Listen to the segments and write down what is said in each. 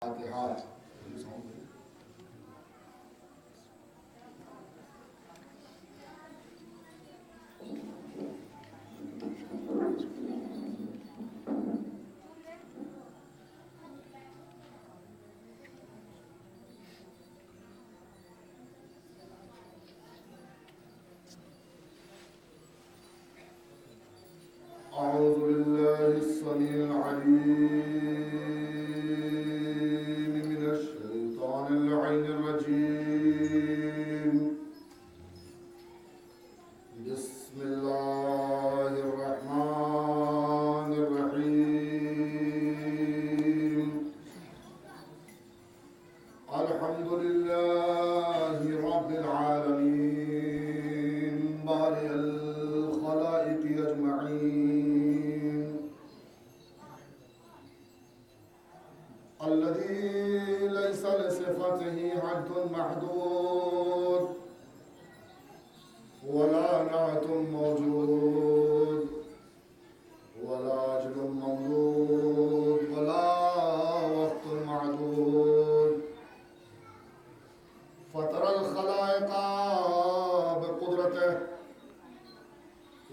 فاتحة. أعوذ بالله السميع العليم من الشيطان اللعين الرجيم. بسم الله الرحمن الرحيم. الحمد لله رب العالمين بارئ الخلائق أجمعين، الذي ليس لصفته حد محدود ولا نعت موجود ولا أجل ممدود ولا وقت معدود. فطر الخلائق بقدرته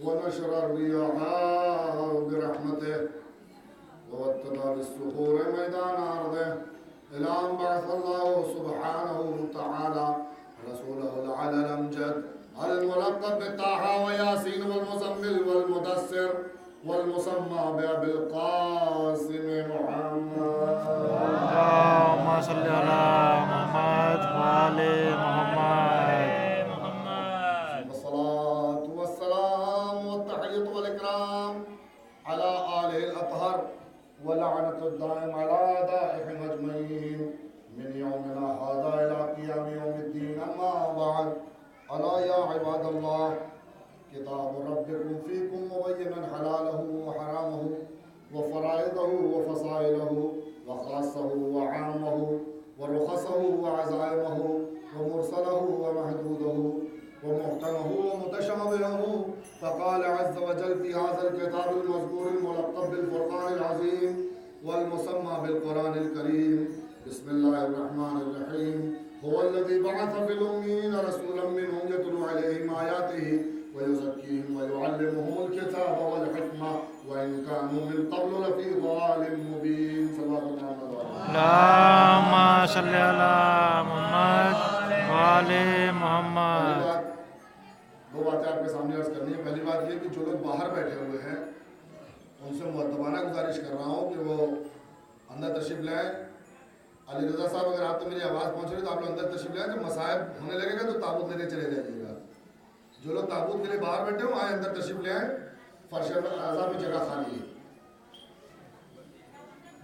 ونشر الرياح برحمته ووتد بالسحور ميدان أرضه إلى أن بعث الله سبحانه وتعالى رسوله العلى الأمجد الملقب بالطه وياسين والمزمل والمدثر والمسمى بأبي القاسم محمد. اللهم صل على محمد وآل محمد. والصلاة والسلام والتحية والإكرام على آله الأطهر ولعنة الدائم على أعدائهم أجمعين من يومنا هذا إلى قيام يوم الدين. أما بعد، ألا يا عباد الله، كتاب ربكم فيكم مبينا حلاله وحرامه وفرائضه وفصائله وخاصه وعامه ورخصه وعزائمه ومرسله ومحدوده ومحكمه ومتشابهه. فقال عز وجل في هذا الكتاب المذكور الملقب بالفرقان العظيم والمسمى بالقرآن الكريم: بسم الله الرحمن الرحيم. هو الذي بعث في الأميين رسولا منهم يتلو عليهم آياته ويزكيهم ويعلمهم الكتاب والحكمة وإن كانوا من قبل لفي ضلال مبين. صلى الله عليه وسلم. اللهم صل على محمد وآل محمد. دو باتیں آپ کے سامنے عرض کرنی ہے. پہلی بات یہ کہ جو لوگ باہر بیٹھے ہوئے ہیں ان سے مؤدبانہ گزارش کر رہا ہوں کہ وہ اندر تشریف لائیں. علی رضا صاحب، اگر آپ تو میری آواز پہنچ رہی ہے تو آپ لوگ اندر تشریف لائیں. جب مصائب ہونے لگے گا تو تابوت لینے چلے جائیے گا. جو لوگ تابوت کے لیے باہر بیٹھے ہوں آئیں اندر تشریف لے آئیں. فرش اعضاء میں جگہ خالی ہے.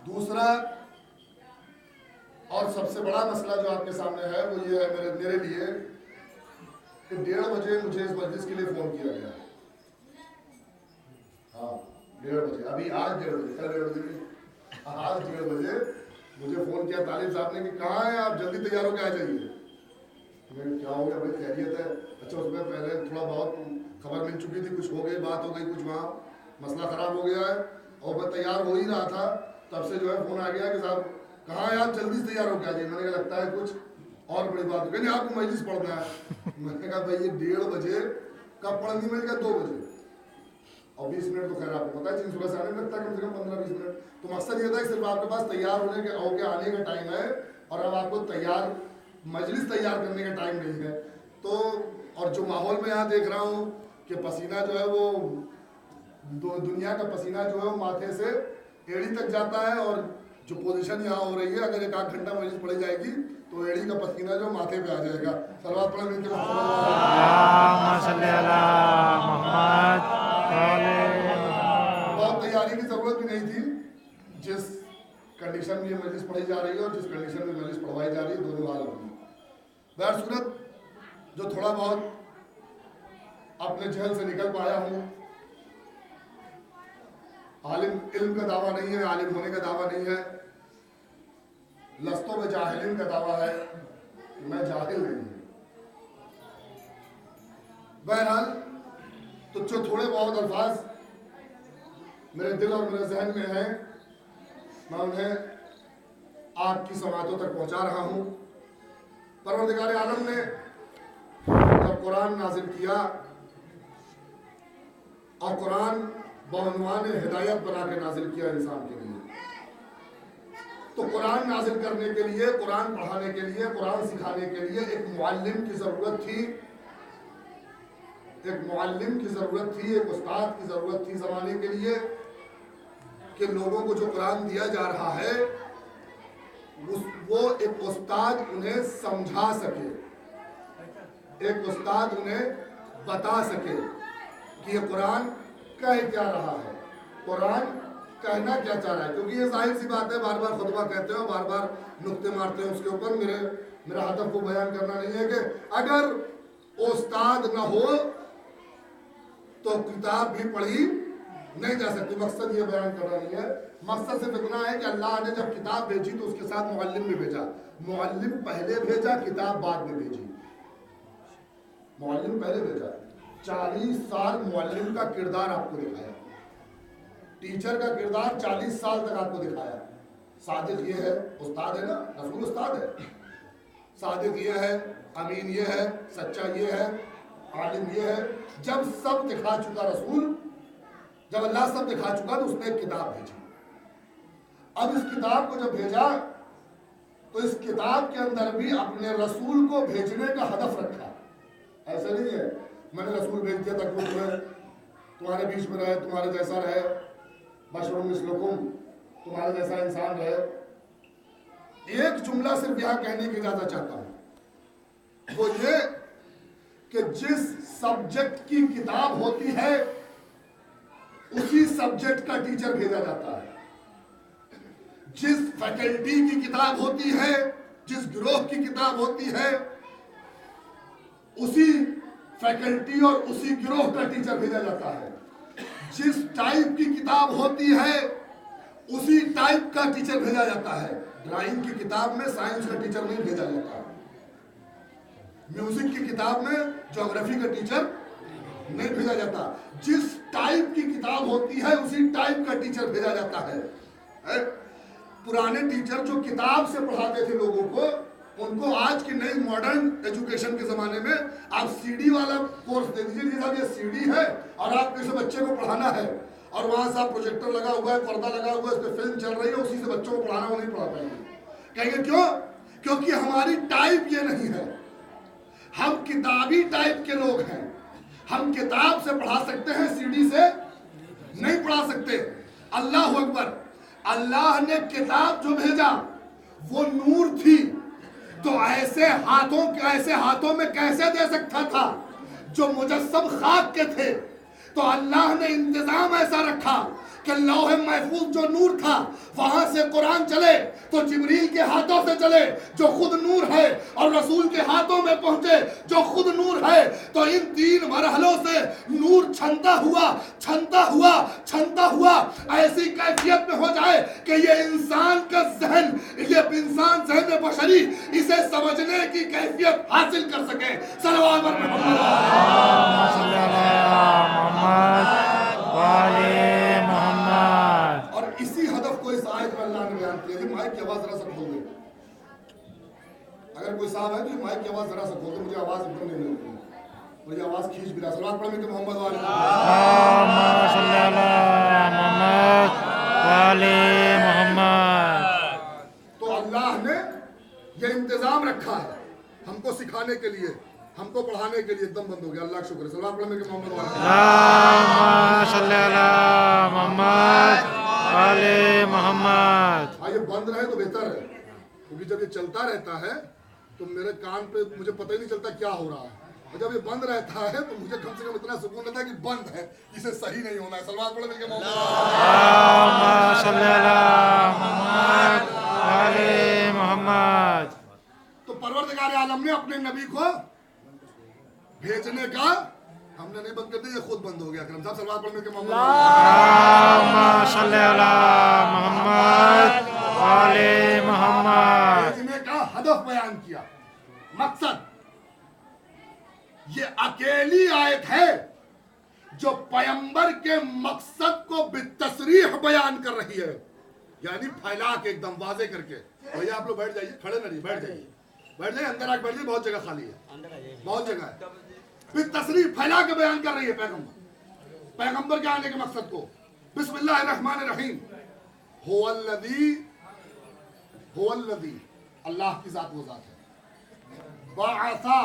دوسرا اور سب سے بڑا مسئلہ جو آپ کے سامنے ہے وہ یہ ہے میرے لیے کہ 1:30 بجے مجھے اس مجلس کے لیے فون کیا گیا. ہاں 1:30 بجے. ابھی آج 1:30 بجے، کل 1:30 بجے، آج 1:30 بجے مجھے فون کیا طالب صاحب نے کہ کہاں ہیں آپ، جلدی تیار ہو کے آ جائیے. میں کیا ہو گیا بھائی، خیریت ہے؟ اچھا اس میں پہلے تھوڑا بہت خبر مل چکی تھی، کچھ ہو گئی، بات ہو گئی، کچھ وہاں مسئلہ خراب ہو گیا ہے اور میں تیار ہو ہی رہا تھا تب سے جو ہے فون آ گیا کہ صاحب کہاں ہے آپ، جلدی سے تیار ہو کے آ جائیے. میں نے کہا لگتا ہے کچھ اور بڑی بات ہو گئی. نہیں، آپ کو مجلس پڑھنا ہے. میں نے کہا بھائی یہ 1:30 بجے کب پڑھنی؟ میں نے کہا 2 بجے. اور 20 منٹ تو خیر آپ کو پتا ہے چین صبح سے آنے میں لگتا ہے کم سے کم 15-20 منٹ. تو مقصد یہ تھا کہ صرف آپ کے پاس تیار ہونے کے ہو کے آنے کا ٹائم ہے اور اب آپ کو تیار مجلس تیار کرنے کا ٹائم نہیں ہے. تو اور جو ماحول میں یہاں دیکھ رہا ہوں کہ پسینہ جو ہے وہ دنیا کا پسینہ جو ہے وہ ماتھے سے ایڑی تک جاتا ہے اور جو پوزیشن یہاں ہو رہی ہے اگر 1 آدھ گھنٹہ مجلس پڑھی جائے گی تو ایڑی کا پسینہ جو ماتھے پہ آ جائے گا. صلوات پڑھیں مل کے. اللهم صل على محمد وآل محمد. بہت تیاری کی ضرورت بھی نہیں تھی. جس کنڈیشن میں یہ مجلس پڑھی جا رہی ہے اور جس کنڈیشن میں مجلس پڑھوائی جا رہی ہے دونوں حال ہوگی. بہر صورت جو تھوڑا بہت اپنے جہل سے نکل پایا ہوں، عالم علم کا دعویٰ نہیں ہے، عالم ہونے کا دعویٰ نہیں ہے، لستوں میں جاہلین کا دعویٰ ہے کہ میں جاہل نہیں ہوں. بہرحال تو جو تھوڑے بہت الفاظ میرے دل اور میرے ذہن میں ہیں میں انہیں آپ کی سماعتوں تک پہنچا رہا ہوں۔ پروردگار عالم نے جب قرآن نازل کیا اور قرآن بعنوان ہدایت بنا کے نازل کیا انسان کے لیے، تو قرآن نازل کرنے کے لیے، قرآن پڑھانے کے لیے، قرآن سکھانے کے لیے ایک معلم کی ضرورت تھی، ایک معلم کی ضرورت تھی، ایک استاد کی ضرورت تھی زمانے کے لیے، کہ لوگوں کو جو قرآن دیا جا رہا ہے وہ ایک استاد انہیں سمجھا سکے، ایک استاد انہیں بتا سکے کہ یہ قرآن کہہ کیا رہا ہے، قرآن کہنا کیا چاہ رہا ہے۔ کیونکہ یہ ظاہر سی بات ہے، بار بار خطبہ کہتے ہیں، بار بار نقطے مارتے ہیں اس کے اوپر، میرا ہدف کو بیان کرنا نہیں ہے کہ اگر استاد نہ ہو تو کتاب بھی پڑھی نہیں جا سکتی۔ مقصد یہ بیان کرنا نہیں ہے، مقصد صرف اتنا ہے کہ اللہ نے جب کتاب بھیجی تو اس کے ساتھ معلم بھی بھیجا، معلم پہلے بھیجا، کتاب بعد میں بھیجی۔ معلم پہلے بھیجا، 40 سال معلم کا کردار آپ کو دکھایا، ٹیچر کا کردار 40 سال تک آپ کو دکھایا۔ صادق یہ ہے، استاد ہے نا، رسول استاد ہے، صادق یہ ہے، امین یہ ہے، سچا یہ ہے، عالم یہ ہے۔ جب سب دکھا چکا رسول، جب اللہ سب دکھا چکا تو اس نے ایک کتاب بھیجی۔ اب اس کتاب کو جب بھیجا تو اس کتاب کے اندر بھی اپنے رسول کو بھیجنے کا ہدف رکھا۔ ایسا نہیں ہے میں نے رسول بھیج دیا تاکہ وہ تمہارے بیچ میں رہے، تمہارے جیسا رہے، بشر مثلکم، تمہارے جیسا انسان رہے۔ ایک جملہ صرف یہاں کہنے کی اجازت چاہتا ہوں، وہ یہ کہ جس سبجیکٹ کی کتاب ہوتی ہے اسی سبجیکٹ کا ٹیچر بھیجا جاتا ہے، جس فیکلٹی کی کتاب ہوتی ہے، جس گروہ کی کتاب ہوتی ہے، اسی فیکلٹی اور اسی گروہ کا ٹیچر بھیجا جاتا ہے۔ جس ٹائپ کی کتاب ہوتی ہے اسی ٹائپ کا ٹیچر بھیجا جاتا ہے۔ ڈرائنگ کی کتاب میں سائنس کا ٹیچر نہیں بھیجا جاتا، میوزک کی کتاب میں جغرافی کا ٹیچر نہیں بھیجا جاتا۔ جس ٹائپ کی کتاب ہوتی ہے اسی ٹائپ کا ٹیچر بھیجا جاتا ہے۔ پرانے ٹیچر جو کتاب سے پڑھاتے تھے لوگوں کو، ان کو آج کی نئی ماڈرن ایجوکیشن کے زمانے میں آپ سی ڈی والا کورس دے دیجیے، صاحب یہ سی ڈی ہے اور آپ کو اسے بچے کو پڑھانا ہے، اور وہاں صاحب پروجیکٹر لگا ہوا ہے، پردہ لگا ہوا ہے، اس پہ فلم چل رہی ہے، اسی سے بچوں کو پڑھانا، وہ نہیں پڑھا پائیں گے۔ کہیں گے کیوں؟ کیونکہ ہماری ٹائپ یہ نہیں ہے، ہم کتابی ٹائپ کے لوگ ہیں، ہم کتاب سے پڑھا سکتے ہیں، سی ڈی سے نہیں پڑھا سکتے۔ اللہ اکبر! اللہ نے کتاب جو بھیجا وہ نور تھی، تو ایسے ہاتھوں میں کیسے دے سکتا تھا جو مجسم خاک کے تھے؟ تو اللہ نے انتظام ایسا رکھا کہ لوح محفوظ جو نور تھا وہاں سے قرآن چلے تو جبریل کے ہاتھوں سے چلے جو خود نور ہے، اور رسول کے ہاتھوں میں پہنچے جو خود نور ہے۔ تو ان 3 مرحلوں سے نور چھنتا ہوا ایسی کیفیت میں ہو جائے کہ یہ انسان کا ذہن، یہ انسان ذہن بشری اسے سمجھنے کی کیفیت حاصل کر سکے۔ صلوات محمد محمد۔ اور اسی ہدف کو اس آیت میں اللہ نے بیان کیا۔ یہ مائک کی آواز ذرا سا کھول دیں، اگر کوئی صاحب ہے تو یہ مائک کی آواز ذرا سا کھول دیں، مجھے آواز ایک دم نہیں مل رہی، مجھے آواز کھینچ بھی رہا۔ صلوات پڑھیں کہ محمد والے محمد۔ تو اللہ نے یہ انتظام رکھا ہے ہم کو سکھانے کے لیے، ہم کو پڑھانے کے لیے۔ ایک دم بند ہو گیا، اللہ کا شکر ہے۔ صلوات پڑھیں کہ محمد والے محمد۔ یہ بند رہے تو بہتر ہے، کیونکہ جب یہ چلتا رہتا ہے تو میرے کان پہ مجھے پتہ ہی نہیں چلتا کیا ہو رہا ہے، اور جب یہ بند رہتا ہے تو مجھے کم سے کم اتنا سکون رہتا ہے کہ بند ہے، اسے صحیح نہیں ہونا ہے۔ صلوات پڑھیں کہ محمد محمد۔ تو پروردگار عالم نے اپنے نبی کو بھیجنے کا، ہم نے نہیں بند کر دیا، یہ خود بند ہو گیا۔ اکرم صاحب صلوات پڑھنے کے محمد بھیجنے کا ہدف بیان کیا، مقصد۔ یہ اکیلی آیت ہے جو پیغمبر کے مقصد کو بالتصریح بیان کر رہی ہے۔ یعنی پھیلا کے ایک دم واضح کر کے. بھیا آپ لوگ بیٹھ جائیے, کھڑے نہ رہیے, بیٹھ جائیے, بیٹھ جائیے, اندر آ کے بیٹھ جائیے, بہت جگہ خالی ہے, بہت جگہ ہے. پھر تصریح پھیلا کے بیان کر رہی ہے پیغمبر کے آنے کے مقصد کو. بسم اللہ الرحمن الرحیم. هو الذی, اللہ کی ذات وہ ذات ہے, بعثا,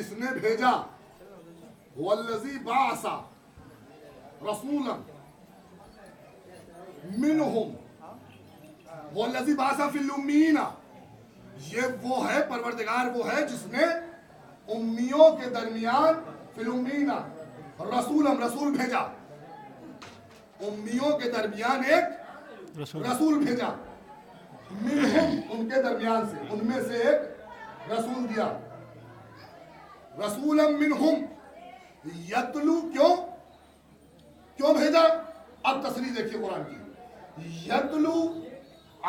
اس نے بھیجا, هو الذی بعث رسولا منہم, هو الذی بعث فی الامیین, یہ وہ ہے پروردگار, وہ ہے جس نے امیوں کے درمیان فی الامیین رسول بھیجا, امیوں کے درمیان ایک رسول بھیجا, منہم, ان کے درمیان سے, ان میں سے ایک رسول دیا. رسولا منہم یتلو, کیوں بھیجا؟ اب تصریح دیکھیے قرآن کی. یتلو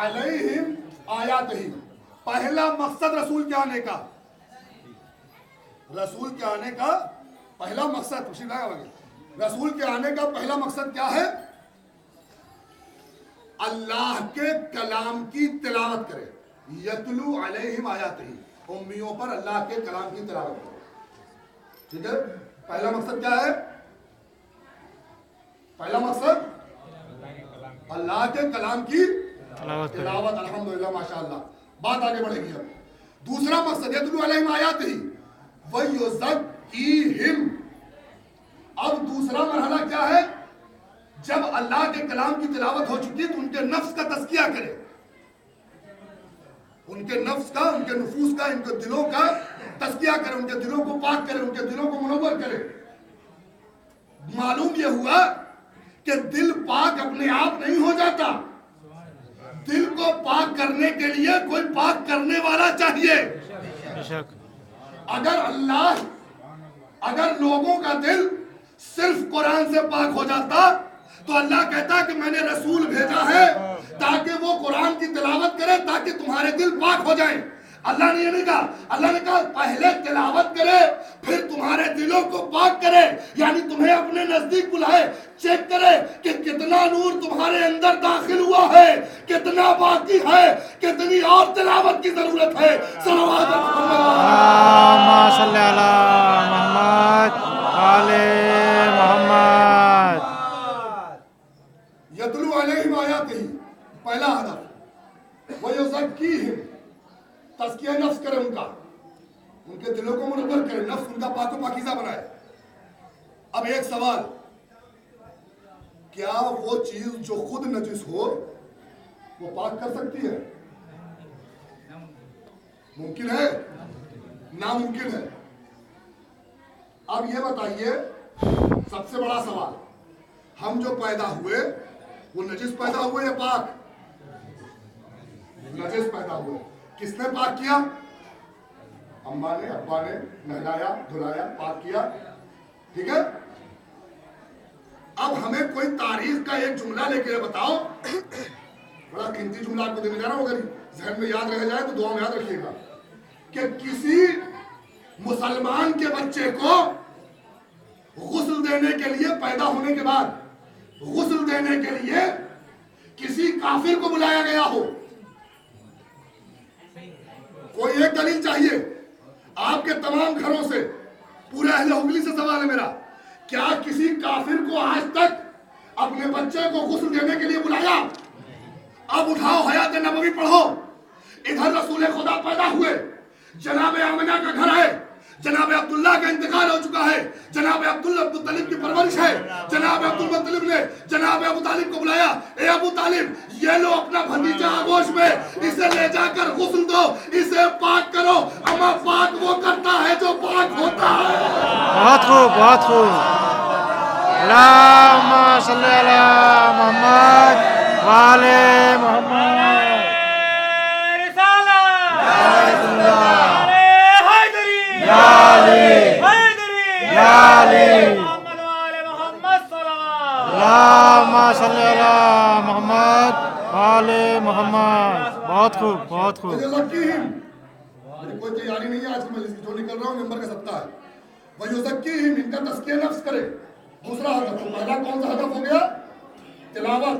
علیہم آیاتہ, پہلا مقصد رسول کے آنے کا, رسول کے آنے کا پہلا مقصد, رسول کے آنے کا پہلا مقصد کیا ہے؟ اللہ کے کلام کی تلاوت کرے. یتلو علیہم آیاتہ, امیوں پر اللہ کے کلام کی تلاوت کرے. ٹھیک ہے, پہلا مقصد کیا ہے؟ پہلا مقصد اللہ کے کلام کی تلاوت. الحمدللہ, ماشاءاللہ, بات آگے بڑھے گی. اب دوسرا مقصد یتلو علیہم آیاتہ وَيُزَكِّيهِمْ. اب دوسرا مرحلہ کیا ہے؟ جب اللہ کے کلام کی تلاوت ہو چکی تو ان کے نفس کا تزکیہ کرے, ان کے نفس کا, ان کے نفوس کا, ان کے دلوں کا تزکیہ کرے, ان کے دلوں کو پاک کرے, ان کے دلوں کو منور کرے. معلوم یہ ہوا کہ دل پاک اپنے آپ نہیں ہو جاتا, دل کو پاک کرنے کے لیے کوئی پاک کرنے والا چاہیے. اگر لوگوں کا دل صرف قرآن سے پاک ہو جاتا تو اللہ کہتا کہ میں نے رسول بھیجا ہے تاکہ وہ قرآن کی تلاوت کرے تاکہ تمہارے دل پاک ہو جائیں. اللہ نے یہ نہیں کہا, اللہ نے کہا پہلے تلاوت کرے پھر تمہارے دلوں کو پاک کرے, یعنی تمہیں اپنے نزدیک بلائے, چیک کرے کہ کتنا نور تمہارے اندر داخل ہوا ہے, کتنا باقی ہے, کتنی اور تلاوت کی ضرورت ہے. صلوات اللہم صلی علی محمد آل محمد. یتلو علیہم آیاتہ, پہلا ہدف. وَيُزَكِّيهِمْ, تزکیہ نفس کرے, ان کے دلوں کو منور کرے, نفس ان کا پاک و پاکیزہ بنائے. اب ایک سوال, کیا وہ چیز جو خود نجس ہو وہ پاک کر سکتی ہے؟ ممکن ہے؟ ناممکن ہے. اب یہ بتائیے سب سے بڑا سوال, ہم جو پیدا ہوئے وہ نجس پیدا ہوئے یا پاک؟ نجس پیدا ہوئے. کس نے پاک کیا؟ اماں نے, ابا نے, نہلایا, دھلایا, پاک کیا. ٹھیک ہے. اب ہمیں کوئی تاریخ کا ایک جملہ لے کے بتاؤ, بڑا قیمتی جملہ آپ کو دینے جا رہا ہوں, اگر ذہن میں یاد رہ جائے تو دعا میں یاد رکھیے گا, کہ کسی مسلمان کے بچے کو غسل دینے کے لیے, پیدا ہونے کے بعد غسل دینے کے لیے کسی کافر کو بلایا گیا ہو. کوئی ایک دلیل چاہیے آپ کے تمام گھروں سے, پورے اہل ہگلی سے سوال ہے میرا, کیا کسی کافر کو آج تک اپنے بچے کو غسل دینے کے لیے بلایا؟ اب اٹھاؤ حیات نبوی پڑھو, ادھر رسول خدا پیدا ہوئے, جناب آمنہ کا گھر ہے, جناب عبداللہ کا انتقال ہو چکا ہے, جناب عبدالمطلب کی پرورش ہے, جناب عبدالمطلب نے جناب ابو طالب کو بلایا, اے ابو طالب یہ لو اپنا بھتیجا آغوش میں, اسے لے جا کر غسل دو, اسے پاک کرو. اما پاک وہ کرتا ہے جو پاک ہوتا ہے. بہت خوب, بہت خوب. اللہم صلی علی محمد آل محمد. صلی اللہ محمد آل محمد. بہت خوب, بہت خوب. میری کوئی تیاری نہیں ہے آج کی مجلس کی, جو نکل رہا ہوں ممبر کا سبتا ہے. وَيُزَكِّيهِمْ, ان کا تزکیہ نفس کرے. دوسرا ہدف, پہلا کون سا ہدف ہو گیا؟ تلاوت.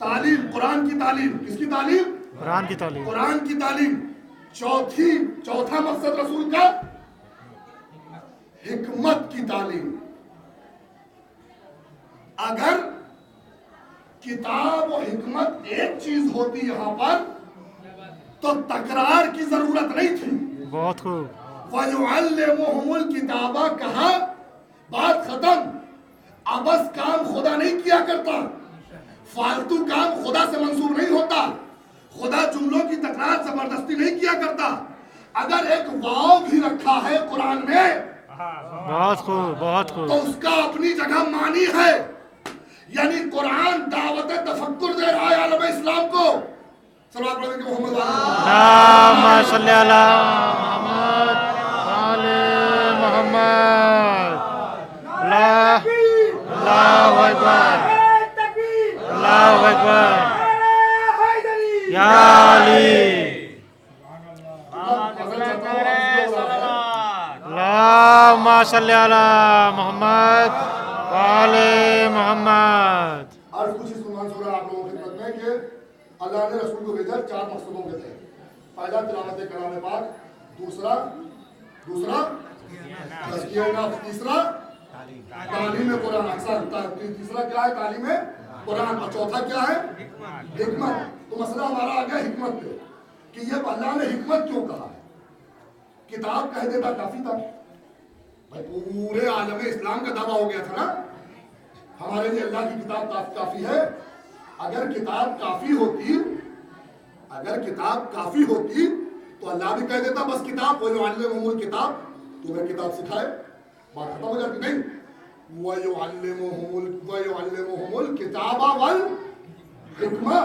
تعلیم، قرآن کی تعلیم. کس کی تعلیم؟ قرآن کی تعلیم. قرآن کی تعلیم. چوتھا مقصد رسول کا حکمت کی تعلیم. اگر کتاب و حکمت ایک چیز ہوتی یہاں پر تو تکرار کی ضرورت نہیں تھی. بہت خوب. وَيُعَلِّمُهُمُ الْكِتَابَ کہا، بات ختم. ابس کام خدا نہیں کیا کرتا، فالتو کام خدا سے منسوب نہیں ہوتا، خدا جملوں کی تکرار زبردستی نہیں کیا کرتا. اگر ایک واو بھی رکھا ہے قرآن میں بہت خوب، بہت خوب. تو اس کا اپنی جگہ معنی ہے. یعنی قرآن دعوت تفکر دے رہا ہے عالم اسلام کو. صلوات پڑھیں کہ محمد اللہم صلی علی محمد آل محمد. اللہ اکبر، اللہ اکبر. یا علی. اللہم صلی علی محمد آل محمد. آج کچھ اس عنوان سورہ آپ لوگوں کی خدمت میں کہ اللہ نے رسول کو بھیجا 4 مقصدوں کے تھے. پہلا تلاوت کلام پاک، دوسرا تزکیہ نفس، تیسرا تعلیم قرآن. اکثر تیسرا کیا ہے؟ تعلیم قرآن. اور چوتھا کیا ہے؟ حکمت. تو مسئلہ ہمارا آ گیا حکمت پہ کہ یہ اللہ نے حکمت کیوں کہا ہے. کتاب کہہ دیتا کافی تھا بھائی، پورے عالم اسلام کا دعویٰ ہو گیا تھا نا ہمارے لیے اللہ کی کتاب کافی ہے. اگر کتاب کافی ہوتی تو اللہ بھی کہہ دیتا بس کتاب، وَيُعَلِّمُهُمُ الْكِتاب، تمہیں کتاب سکھائے، بات ختم ہو جاتی. نہیں، وَيُعَلِّمُهُمُ الْكِتَابَ وَالْحِکْمَةَ،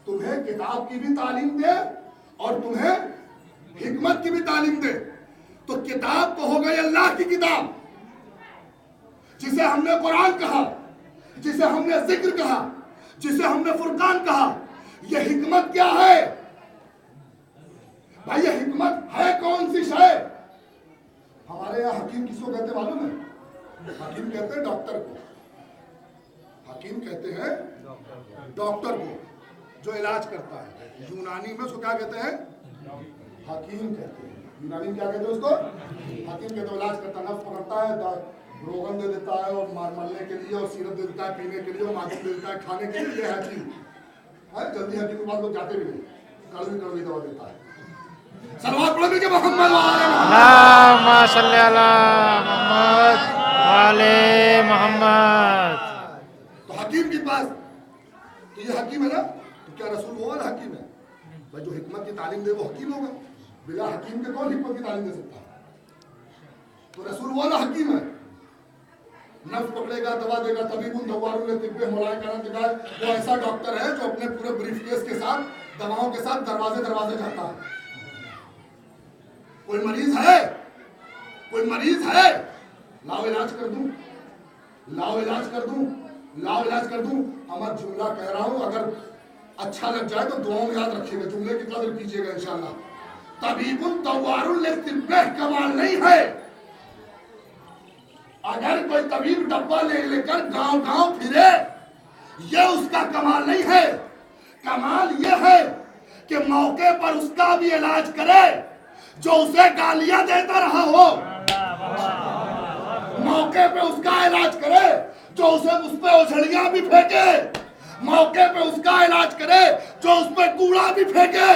تمہیں کتاب کی بھی تعلیم دے اور تمہیں حکمت کی بھی تعلیم دے. تو کتاب تو ہو گئی اللہ کی کتاب جسے ہم نے قرآن کہا، جسے ہم نے ذکر کہا، جسے ہم نے فرقان کہا. یہ حکمت کیا ہے بھائی؟ یہ حکمت ہے کون سی شے؟ ہمارے یہاں حکیم کس کو کہتے معلوم ہے؟ حکیم کہتے ہیں ڈاکٹر کو. حکیم کہتے ہیں ڈاکٹر کو جو علاج کرتا ہے. یونانی میں اس کو کیا کہتے ہیں؟ حکیم کہتے ہیں. یونانی کیا کہتے ہیں اس کو؟ حکیم کہتے ہیں. علاج کرتا ہے، نفس پکڑتا ہے، روغن دے دیتا ہے اور ملنے کے لیے، اور سیرپ دے دیتا ہے پینے کے لیے، اور ماجد دے دیتا ہے کھانے کے لیے. یہ حکیم ہے. جلدی حکیم کے پاس لوگ جاتے بھی نہیں، کڑوی دوا دیتا ہے. صلوات پڑھیں کہ محمد اللہم صلی علی محمد آل محمد. تو حکیم کے پاس، تو یہ حکیم ہے نا. تو کیا رسول وہ والا حکیم ہے بھائی جو حکمت کی تعلیم دے وہ حکیم ہوگا؟ بلا حکیم کے کون حکمت کی تعلیم دے سکتا ہے؟ تو رسول والا حکیم ہے. نفس پکڑے گا، دوا دے گا. طبیب دوار طب مولانا کرنا دکھا ہے، وہ ایسا ڈاکٹر ہے جو اپنے پورے بریف کیس کے ساتھ، دواؤں کے ساتھ دروازے جاتا ہے. کوئی مریض ہے، لاؤ علاج کر دوں. ہمارا جملہ کہہ رہا ہوں، اگر اچھا لگ جائے تو دعاؤں میں یاد رکھیے گا، جملے کی قدر کیجیے گا انشاءاللہ. طبیب دوار طب کمال نہیں ہے. اگر کوئی طبیب ڈبہ لے کر گاؤں پھرے، یہ اس کا کمال نہیں ہے. کمال یہ ہے کہ موقع پر اس کا بھی علاج کرے جو اسے گالیاں دیتا رہا ہو. موقع پہ اس کا علاج کرے جو اس پہ اچھڑیاں بھی پھینکے. موقع پہ اس کا علاج کرے جو اس پہ کوڑا بھی پھینکے.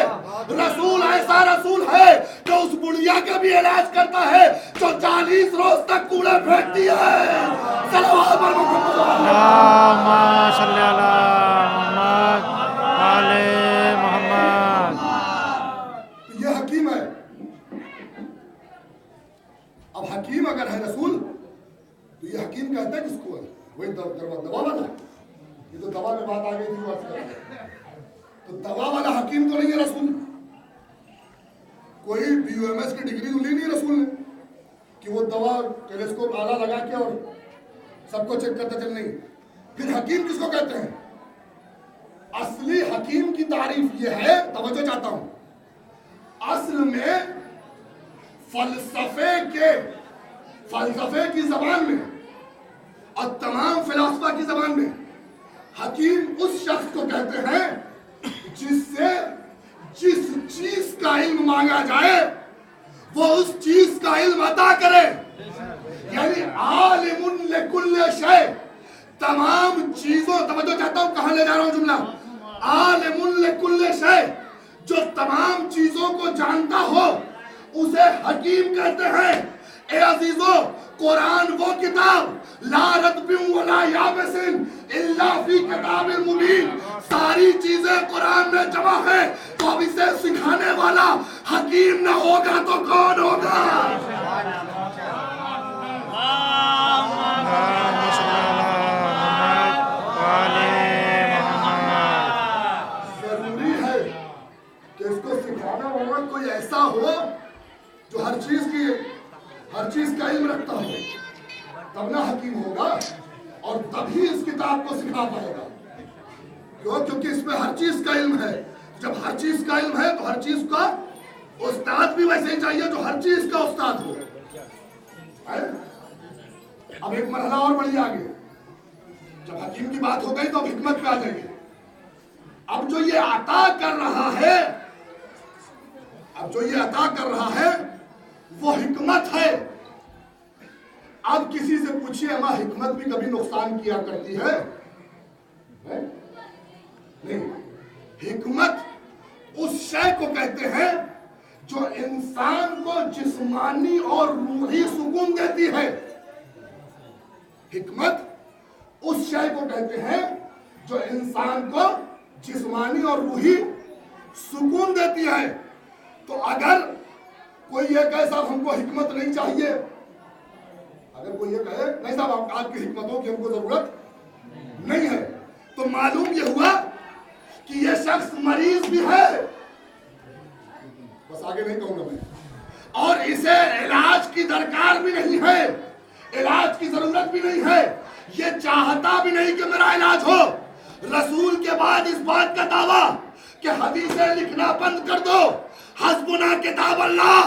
رسول ایسا رسول ہے جو اس بڑھیا کا بھی علاج کرتا ہے جو 40 روز تک کوڑے پھینکتی ہے. صلوات پر محمد اللہم صلی علی محمد آل محمد. یہ حکیم ہے. اب حکیم اگر ہے رسول تو یہ حکیم کہتا ہے کس کو ہے؟ وہی دوا والا. یہ تو دوا میں بات آ گئی تھی. تو دوا والا حکیم تو نہیں ہے رسول. کوئی BUMS کی ڈگری تو لی نہیں رسول نے کہ وہ دوا ٹیلیسکوپ آلہ لگا کے اور سب کو چیک کرتا چل. نہیں. پھر حکیم کس کو کہتے ہیں؟ اصلی حکیم کی تعریف یہ ہے، توجہ چاہتا ہوں، اصل میں فلسفے کی زبان میں اور تمام فلسفہ کی زبان میں حکیم اس شخص کو کہتے ہیں جس سے جس چیز کا علم مانگا جائے وہ اس چیز کا علم عطا کرے. یعنی عالم لکل شیء، تمام چیزوں، توجہ چاہتا ہوں کہاں لے جا رہا ہوں جملہ، عالم لکل شیء، جو تمام چیزوں کو جانتا ہو اسے حکیم کہتے ہیں. اے عزیزو، قرآن وہ کتاب لا رتب ولا یابس الا فی کتاب مبین، ساری چیزیں قرآن میں جمع ہے. تو اب اسے سکھانے والا حکیم نہ ہوگا تو کون ہوگا؟ ضروری ہے کہ اس کو سکھانا ہوگا کوئی ایسا ہو جو ہر چیز کا علم رکھتا ہو، تب نہ حکیم ہوگا اور تبھی اس کتاب کو سکھا پائے گا. کیونکہ اس میں ہر چیز کا علم ہے. جب ہر چیز کا علم ہے تو ہر چیز کا استاد بھی ویسے ہی چاہیے جو ہر چیز کا استاد ہو. اب ایک مرحلہ اور بڑھی آگے، جب حکیم کی بات ہو گئی تو اب حکمت پہ آ جائیے. اب جو یہ عطا کر رہا ہے وہ حکمت ہے. اب کسی سے پوچھئے اما حکمت بھی کبھی نقصان کیا کرتی ہے؟ نہیں. حکمت اس شے کو کہتے ہیں جو انسان کو جسمانی اور روحی سکون دیتی ہے. حکمت اس شے کو کہتے ہیں جو انسان کو جسمانی اور روحی سکون دیتی ہے. تو اگر کوئی یہ کہے صاحب ہم کو حکمت نہیں چاہیے، اگر کوئی یہ کہے نہیں صاحب آپ کی حکمتوں کی ہم کو ضرورت نہیں ہے، تو معلوم یہ ہوا کہ یہ شخص مریض بھی ہے. بس آگے نہیں کہوں گا میں. اور اسے علاج کی درکار بھی نہیں ہے، علاج کی ضرورت بھی نہیں ہے، یہ چاہتا بھی نہیں کہ میرا علاج ہو. رسول کے بعد اس بات کا دعویٰ کہ حدیثیں لکھنا بند کر دو، حسبنا کتاب اللہ،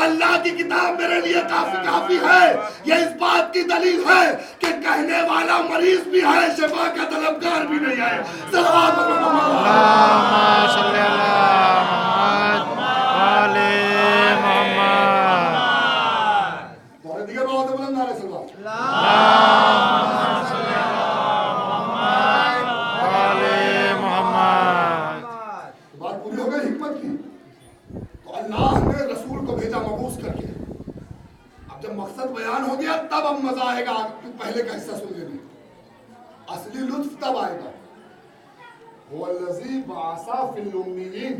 اللہ کی کتاب میرے لیے کافی ہے. یہ اس بات کی دلیل ہے کہ کہنے والا مریض بھی ہے، شفا کا طلبگار بھی نہیں ہے. صلوات اللہم صلی علی محمد آل محمد. اور دیگر بات بلند نعرہ صلوات. اللہم صلی علی محمد آل محمد. بات پوری ہو گئی حکمت کی. تو اللہ نے رسول کو بھیجا مبعوث کر کے. اب جب مقصد بیان ہو گیا تب اب مزہ آئے گا تو پہلے کا حصہ سننے میں. اصلی لطف تب آئے گا. هو الذی بعث فی الامیین،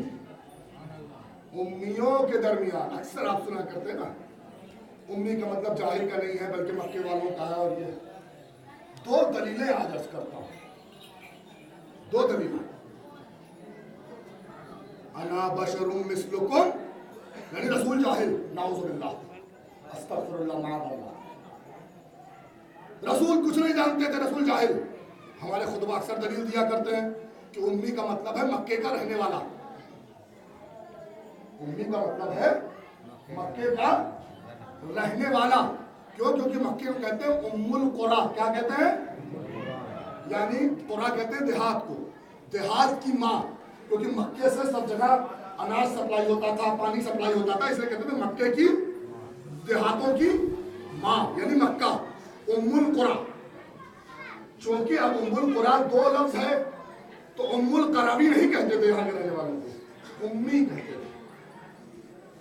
امیوں کے درمیان. اکثر آپ سنا کرتے ہیں نا، امی کا مطلب جاہل کا نہیں ہے بلکہ مکے والوں کا ہے. اور یہ دو دلیلیں آج عرض کرتا ہوں. دو دلیلیں. انا بشر مثلکم، یعنی رسول جاہل، نعوذ باللہ، استغفر اللہ، معاذ اللہ. رسول کچھ نہیں جانتے تھے، رسول جاہل. ہمارے خطبہ اکثر دلیل دیا کرتے ہیں کہ امی کا مطلب ہے مکے کا رہنے والا. امی کا مطلب ہے مکے کا رہنے والا. کیوں؟ کیونکہ مکے کو کہتے ہیں ام القریٰ. کیا کہتے ہیں؟ یعنی قریٰ کہتے ہیں دیہات کو، دیہات کی ماں. کیونکہ مکے سے سب جگہ اناج سپلائی ہوتا تھا، پانی سپلائی ہوتا تھا، اس لیے کہتے ہیں مکے کی دیہاتوں کی ماں، یعنی مکہ، ام القریٰ. چونکہ اب ام القریٰ دو لفظ ہے تو ام القریٰ بھی نہیں کہتے تھے یہاں کے رہنے والوں کو، امی کہتے تھے.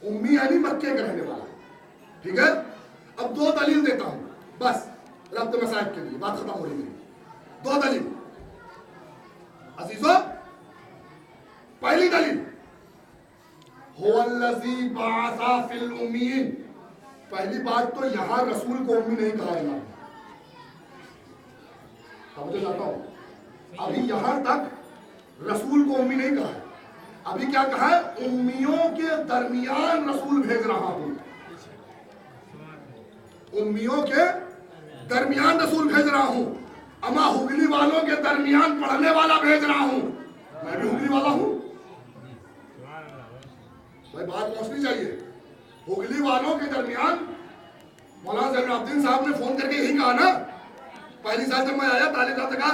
امی یعنی مکے کا رہنے والا. ٹھیک ہے. اب دو دلیل دیتا ہوں بس ربط مسائب کے لیے، بات ختم ہو رہی میری. دو دلیل عزیزو. پہلی دلیل، هو الذی بعث فی الامیین. پہلی بات تو یہاں رسول کو امی نہیں کہا ہے. سمجھے جاتا ہوں ابھی یہاں تک رسول کو امی نہیں کہا ہے. ابھی کیا کہا ہے؟ امیوں کے درمیان رسول بھیج رہا ہوں. امیوں کے درمیان رسول بھیج رہا ہوں. اما ہگلی والوں کے درمیان پڑھنے والا بھیج رہا ہوں. میں بھی ہگلی والا ہوں بھائی، بات پہنچنی چاہیے. ہگلی والوں کے درمیان مولانا زین العابدین صاحب نے فون کر کے یہی کہا نا. پہلی سال جب میں آیا طالب صاحب نے کہا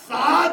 7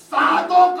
7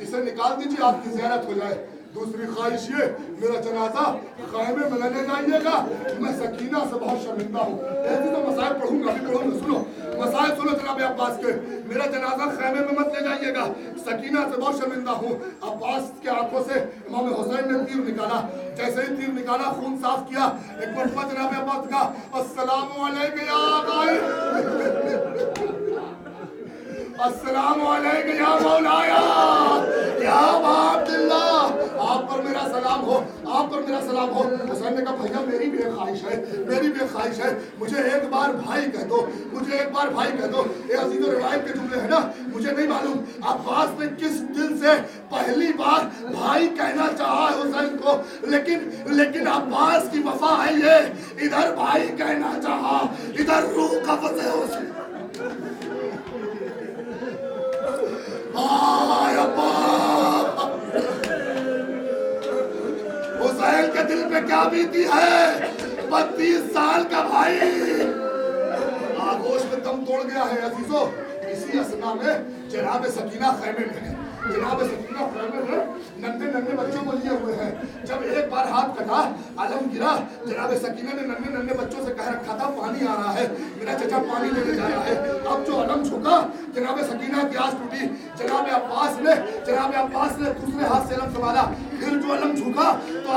اسے نکال دیجیے آپ کی زیارت ہو جائے. دوسری خواہش یہ میرا جنازہ خیمے میں لینے جائیے گا. میں سکینہ سے بہت شرمندہ ہوں. ایسی تو مسائل پڑھوں گا, پڑھوں گا. سنو مسائل سنو جناب عباس کے. میرا جنازہ خیمے میں مت لے جائیے گا. سکینہ سے بہت شرمندہ ہوں. عباس کے آنکھوں سے امام حسین نے تیر نکالا. جیسے ہی تیر نکالا خون صاف کیا. ایک مرتبہ جناب عباس کا السلام علیکم یا آقائے, السلام علیکم یا مولایا یا ابا عبداللہ, آپ پر میرا سلام ہو, آپ پر میرا سلام ہو. حسین نے کہا بھیا میری بھی ایک خواہش ہے, میری بھی ایک خواہش ہے, مجھے ایک بار بھائی کہہ دو, مجھے ایک بار بھائی کہہ دو. یہ عزیز و روایت کے جملے ہیں نا, مجھے نہیں معلوم عباس نے کس دل سے پہلی بار بھائی کہنا چاہا ہے حسین کو, لیکن عباس کی وفا ہے یہ, ادھر بھائی کہنا چاہا, ادھر روح قبض ہے حسین. حسین کے دل پہ کیا بیتی ہے, 32 سال کا بھائی آگوش میں دم توڑ گیا ہے. عزیزو اسی اسنا میں جناب سکینہ خیمے میں ہے. جناب سکینہ خیمے میں ننھے بچوں کو لیے ہوئے ہیں. جب ایک بار ہاتھ کٹا, علم گرا, جناب سکینہ نے ننھے بچوں سے کہہ رکھا تھا پانی آ رہا ہے, میرا چچا پانی لینے جا رہا ہے. اب جو علم جھکا جناب سکینہ کی آس ٹوٹی. جناب عباس نے دوسرے ہاتھ سے علم سنبھالا. پھر جو علم جھکا تو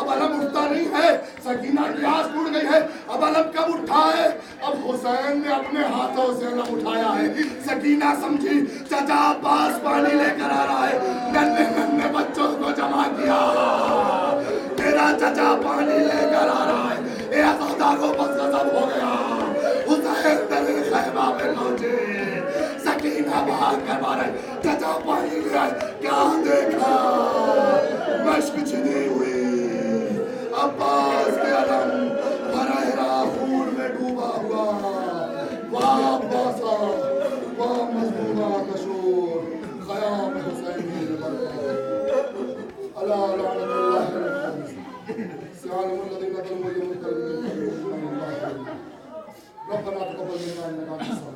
اب علم اٹھتا نہیں ہے. سکینہ کی آس ٹوٹ گئی ہے. اب علم کب اٹھا ہے, اب حسین نے اپنے ہاتھوں سے علم اٹھایا ہے. سکینہ سمجھی چچا عباس پانی لے کر آ رہا ہے. ننھے بچوں کو جمع کیا, میرا چچا پانی لے کر آ رہا ہے. اے عزاداروں بس غضب ہو گیا. حسین در خیمہ میں پہنچے, سکینہ بھاگ کر مارے, چچا پانی لے آئے. کیا دیکھا, مشک چھنی ہوئی, عباس کے علم براہ خون میں ڈوبا ہوا. واہ عباسا واہ مظلومہ کا شور, خیام حسینی اللہ لعنت اللہ سیالم الذین ظلموا یوم القیامة. ربنا تقبل منا انك انت السميع